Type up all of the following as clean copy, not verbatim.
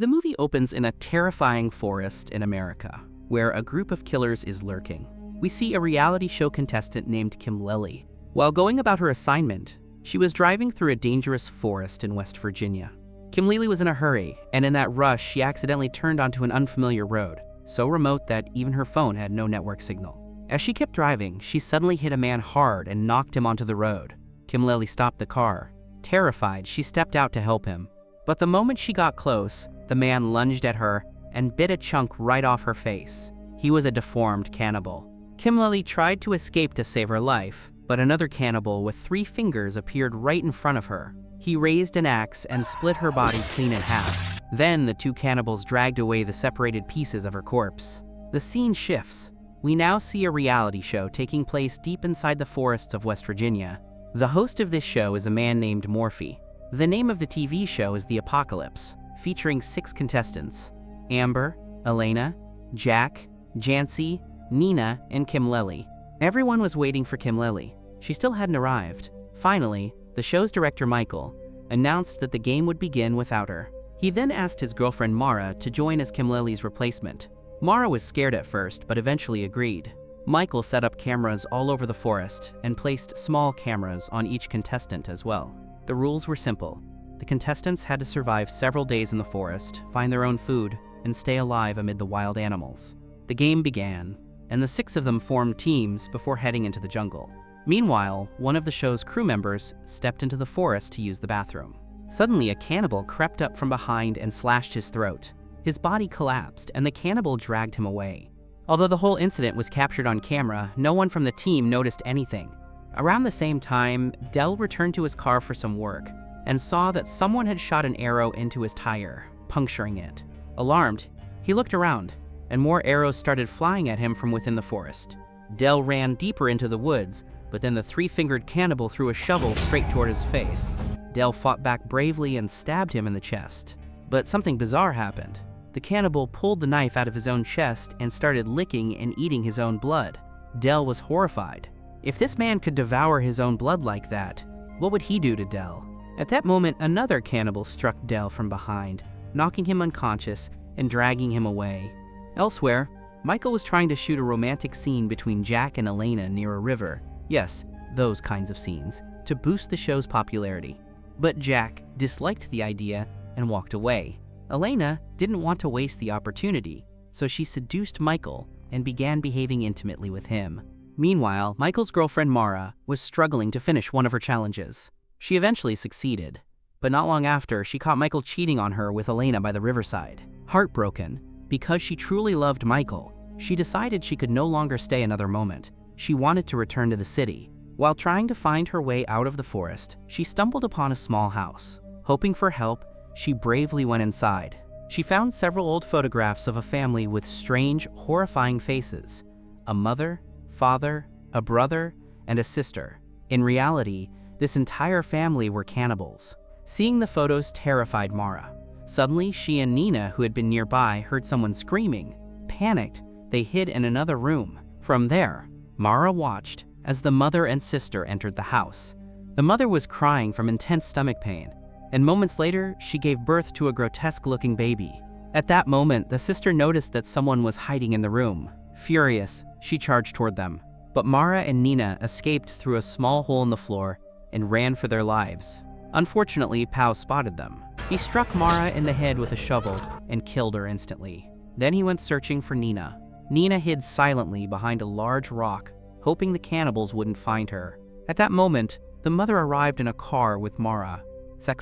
The movie opens in a terrifying forest in America, where a group of killers is lurking. We see a reality show contestant named Kim Lilly. While going about her assignment, she was driving through a dangerous forest in West Virginia. Kim Lilly was in a hurry, and in that rush, she accidentally turned onto an unfamiliar road, so remote that even her phone had no network signal. As she kept driving, she suddenly hit a man hard and knocked him onto the road. Kim Lilly stopped the car. Terrified, she stepped out to help him. But the moment she got close, the man lunged at her and bit a chunk right off her face. He was a deformed cannibal. Kim Lilly tried to escape to save her life, but another cannibal with 3 fingers appeared right in front of her. He raised an axe and split her body clean in half. Then the 2 cannibals dragged away the separated pieces of her corpse. The scene shifts. We now see a reality show taking place deep inside the forests of West Virginia. The host of this show is a man named Morphy. The name of the TV show is The Apocalypse, featuring 6 contestants: Amber, Elena, Jack, Jancy, Nina, and Kim Lilly. Everyone was waiting for Kim Lilly. She still hadn't arrived. Finally, the show's director Michael announced that the game would begin without her. He then asked his girlfriend Mara to join as Kim Lilly's replacement. Mara was scared at first, but eventually agreed. Michael set up cameras all over the forest and placed small cameras on each contestant as well. The rules were simple. The contestants had to survive several days in the forest, find their own food, and stay alive amid the wild animals. The game began, and the 6 of them formed teams before heading into the jungle. Meanwhile, one of the show's crew members stepped into the forest to use the bathroom. Suddenly, a cannibal crept up from behind and slashed his throat. His body collapsed, and the cannibal dragged him away. Although the whole incident was captured on camera, no one from the team noticed anything. Around the same time, Del returned to his car for some work and saw that someone had shot an arrow into his tire, puncturing it. Alarmed, he looked around, and more arrows started flying at him from within the forest. Del ran deeper into the woods, but then the 3-fingered cannibal threw a shovel straight toward his face. Del fought back bravely and stabbed him in the chest. But something bizarre happened. The cannibal pulled the knife out of his own chest and started licking and eating his own blood. Del was horrified. If this man could devour his own blood like that, what would he do to Del? At that moment, another cannibal struck Del from behind, knocking him unconscious and dragging him away. Elsewhere, Michael was trying to shoot a romantic scene between Jack and Elena near a river. Yes, those kinds of scenes, to boost the show's popularity. But Jack disliked the idea and walked away. Elena didn't want to waste the opportunity, so she seduced Michael and began behaving intimately with him. Meanwhile, Michael's girlfriend Mara was struggling to finish one of her challenges. She eventually succeeded, but not long after, she caught Michael cheating on her with Elena by the riverside. Heartbroken, because she truly loved Michael, she decided she could no longer stay another moment. She wanted to return to the city. While trying to find her way out of the forest, she stumbled upon a small house. Hoping for help, she bravely went inside. She found several old photographs of a family with strange, horrifying faces: a mother, father, a brother, and a sister. In reality, this entire family were cannibals. Seeing the photos terrified Mara. Suddenly, she and Nina, who had been nearby, heard someone screaming. Panicked, they hid in another room. From there, Mara watched as the mother and sister entered the house. The mother was crying from intense stomach pain, and moments later, she gave birth to a grotesque-looking baby. At that moment, the sister noticed that someone was hiding in the room. Furious, she charged toward them. But Mara and Nina escaped through a small hole in the floor and ran for their lives. Unfortunately, Pao spotted them. He struck Mara in the head with a shovel and killed her instantly. Then he went searching for Nina. Nina hid silently behind a large rock, hoping the cannibals wouldn't find her. At that moment, the mother arrived in a car with Mara's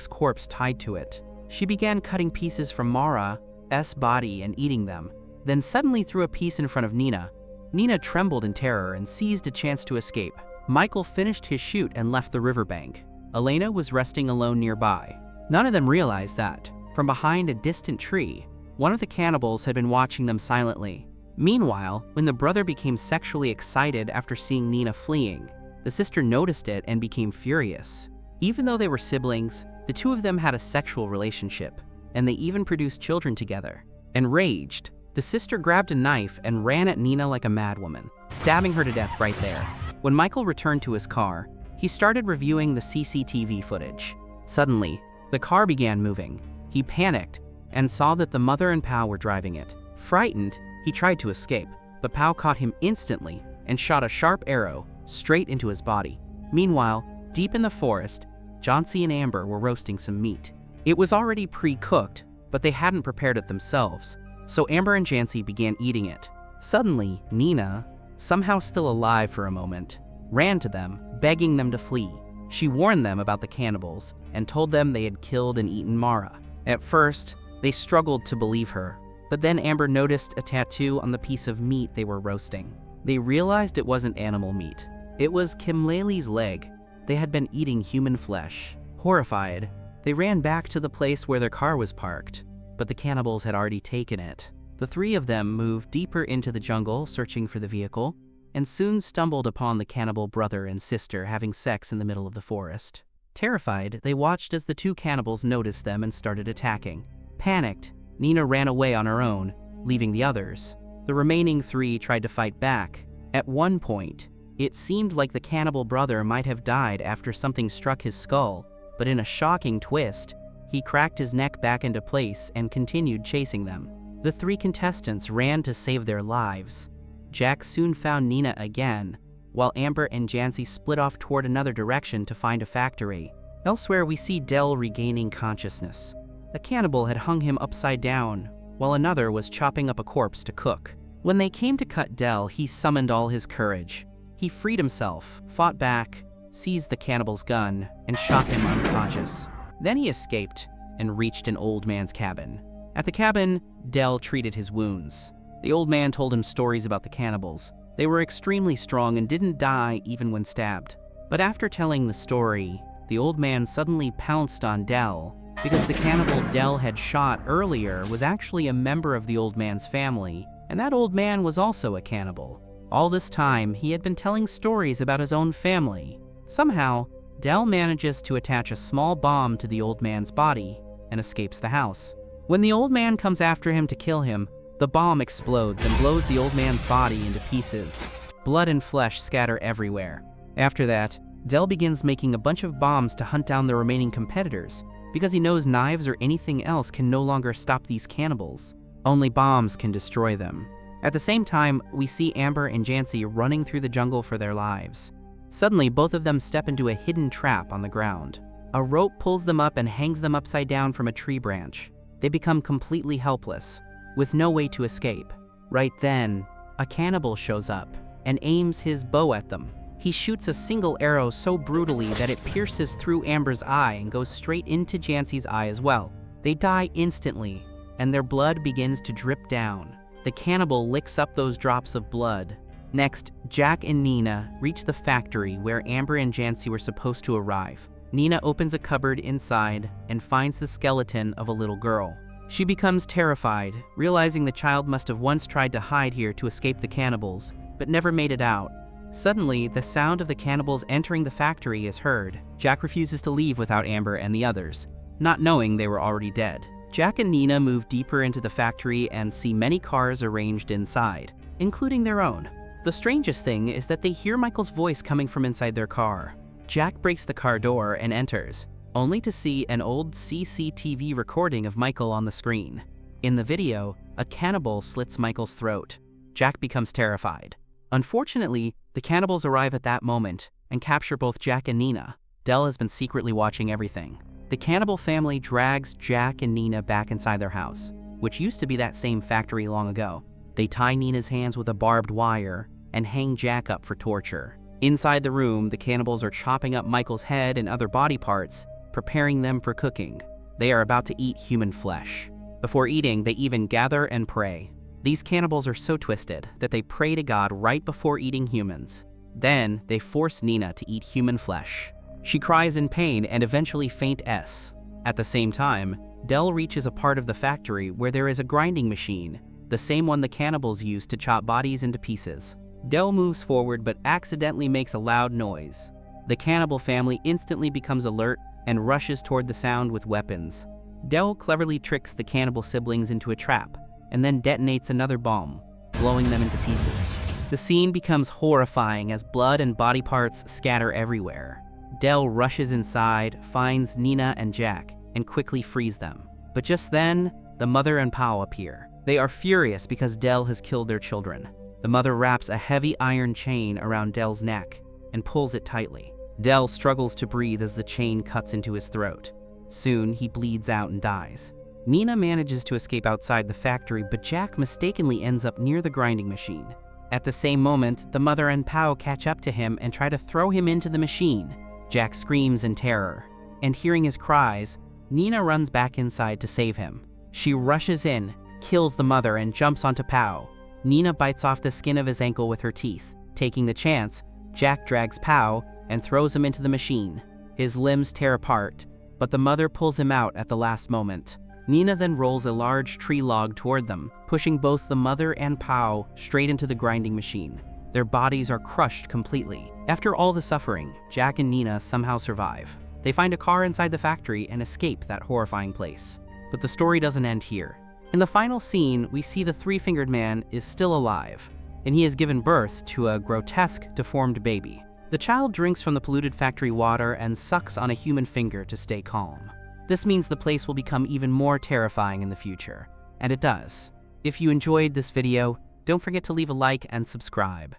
corpse tied to it. She began cutting pieces from Mara's body and eating them, then suddenly threw a piece in front of Nina. Nina trembled in terror and seized a chance to escape. Michael finished his shoot and left the riverbank. Elena was resting alone nearby. None of them realized that, from behind a distant tree, one of the cannibals had been watching them silently. Meanwhile, when the brother became sexually excited after seeing Nina fleeing, the sister noticed it and became furious. Even though they were siblings, the 2 of them had a sexual relationship, and they even produced children together. Enraged, the sister grabbed a knife and ran at Nina like a madwoman, stabbing her to death right there. When Michael returned to his car, he started reviewing the CCTV footage. Suddenly, the car began moving. He panicked and saw that the mother and Pow were driving it. Frightened, he tried to escape, but Pow caught him instantly and shot a sharp arrow straight into his body. Meanwhile, deep in the forest, Jancy and Amber were roasting some meat. It was already pre-cooked, but they hadn't prepared it themselves, so Amber and Jancy began eating it. Suddenly, Nina, somehow still alive for a moment, ran to them, begging them to flee. She warned them about the cannibals and told them they had killed and eaten Mara. At first, they struggled to believe her, but then Amber noticed a tattoo on the piece of meat they were roasting. They realized it wasn't animal meat. It was Kimleli's leg. They had been eating human flesh. Horrified, they ran back to the place where their car was parked, but the cannibals had already taken it. The three of them moved deeper into the jungle searching for the vehicle, and soon stumbled upon the cannibal brother and sister having sex in the middle of the forest. Terrified, they watched as the two cannibals noticed them and started attacking. Panicked, Nina ran away on her own, leaving the others. The remaining three tried to fight back. At one point, it seemed like the cannibal brother might have died after something struck his skull, but in a shocking twist, he cracked his neck back into place and continued chasing them. The three contestants ran to save their lives. Jack soon found Nina again, while Amber and Jancy split off toward another direction to find a factory. Elsewhere, we see Del regaining consciousness. A cannibal had hung him upside down, while another was chopping up a corpse to cook. When they came to cut Del, he summoned all his courage. He freed himself, fought back, seized the cannibal's gun, and shot him unconscious. Then he escaped and reached an old man's cabin. At the cabin, Del treated his wounds. The old man told him stories about the cannibals. They were extremely strong and didn't die even when stabbed. But after telling the story, the old man suddenly pounced on Del because the cannibal Del had shot earlier was actually a member of the old man's family, and that old man was also a cannibal. All this time, he had been telling stories about his own family. Somehow, Del manages to attach a small bomb to the old man's body and escapes the house. When the old man comes after him to kill him, the bomb explodes and blows the old man's body into pieces. Blood and flesh scatter everywhere. After that, Del begins making a bunch of bombs to hunt down the remaining competitors, because he knows knives or anything else can no longer stop these cannibals. Only bombs can destroy them. At the same time, we see Amber and Jancy running through the jungle for their lives. Suddenly, both of them step into a hidden trap on the ground. A rope pulls them up and hangs them upside down from a tree branch. They become completely helpless, with no way to escape. Right then, a cannibal shows up and aims his bow at them. He shoots a single arrow so brutally that it pierces through Amber's eye and goes straight into Jancy's eye as well. They die instantly, and their blood begins to drip down. The cannibal licks up those drops of blood. Next, Jack and Nina reach the factory where Amber and Jancy were supposed to arrive. Nina opens a cupboard inside and finds the skeleton of a little girl. She becomes terrified, realizing the child must have once tried to hide here to escape the cannibals, but never made it out. Suddenly, the sound of the cannibals entering the factory is heard. Jack refuses to leave without Amber and the others, not knowing they were already dead. Jack and Nina move deeper into the factory and see many cars arranged inside, including their own. The strangest thing is that they hear Michael's voice coming from inside their car. Jack breaks the car door and enters, only to see an old CCTV recording of Michael on the screen. In the video, a cannibal slits Michael's throat. Jack becomes terrified. Unfortunately, the cannibals arrive at that moment and capture both Jack and Nina. Del has been secretly watching everything. The cannibal family drags Jack and Nina back inside their house, which used to be that same factory long ago. They tie Nina's hands with a barbed wire and hang Jack up for torture. Inside the room, the cannibals are chopping up Michael's head and other body parts, preparing them for cooking. They are about to eat human flesh. Before eating, they even gather and pray. These cannibals are so twisted that they pray to God right before eating humans. Then, they force Nina to eat human flesh. She cries in pain and eventually faints. At the same time, Del reaches a part of the factory where there is a grinding machine, the same one the cannibals use to chop bodies into pieces. Del moves forward but accidentally makes a loud noise. The cannibal family instantly becomes alert and rushes toward the sound with weapons. Del cleverly tricks the cannibal siblings into a trap, and then detonates another bomb, blowing them into pieces. The scene becomes horrifying as blood and body parts scatter everywhere. Del rushes inside, finds Nina and Jack, and quickly frees them. But just then, the mother and Pow appear. They are furious because Del has killed their children. The mother wraps a heavy iron chain around Del's neck and pulls it tightly. Del struggles to breathe as the chain cuts into his throat. Soon, he bleeds out and dies. Nina manages to escape outside the factory, but Jack mistakenly ends up near the grinding machine. At the same moment, the mother and Pow catch up to him and try to throw him into the machine. Jack screams in terror, and hearing his cries, Nina runs back inside to save him. She rushes in, kills the mother, and jumps onto Pow. Nina bites off the skin of his ankle with her teeth. Taking the chance, Jack drags Pow and throws him into the machine. His limbs tear apart, but the mother pulls him out at the last moment. Nina then rolls a large tree log toward them, pushing both the mother and Pow straight into the grinding machine. Their bodies are crushed completely. After all the suffering, Jack and Nina somehow survive. They find a car inside the factory and escape that horrifying place. But the story doesn't end here. In the final scene, we see the three-fingered man is still alive, and he has given birth to a grotesque, deformed baby. The child drinks from the polluted factory water and sucks on a human finger to stay calm. This means the place will become even more terrifying in the future, and it does. If you enjoyed this video, don't forget to leave a like and subscribe.